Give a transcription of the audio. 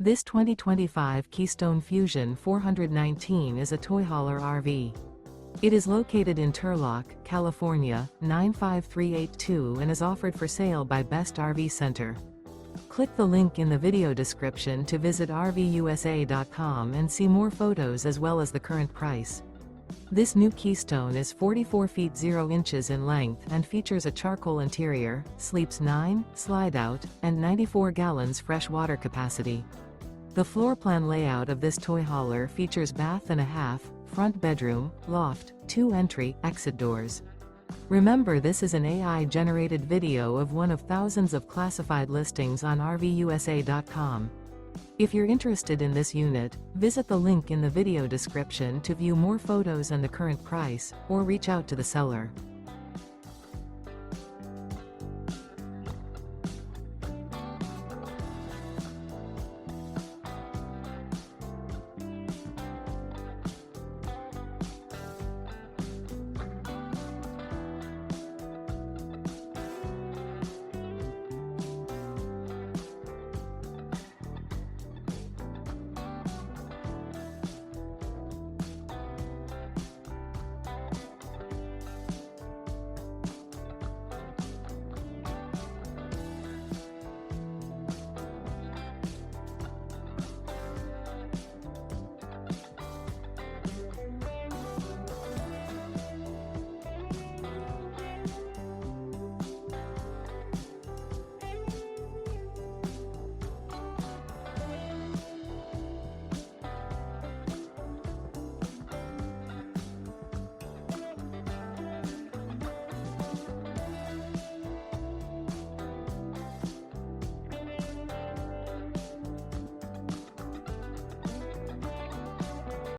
This 2025 Keystone Fuzion 419 is a toy hauler RV. It is located in Turlock, California, 95382 and is offered for sale by Best RV Center. Click the link in the video description to visit RVUSA.com and see more photos as well as the current price. This new Keystone is 44 feet 0 inches in length and features a charcoal interior, sleeps 9, slide-out, and 94 gallons fresh water capacity. The floor plan layout of this toy hauler features bath and a half, front bedroom, loft, 2 entry/exit doors. Remember, this is an AI-generated video of one of thousands of classified listings on RVUSA.com. If you're interested in this unit, visit the link in the video description to view more photos and the current price, or reach out to the seller.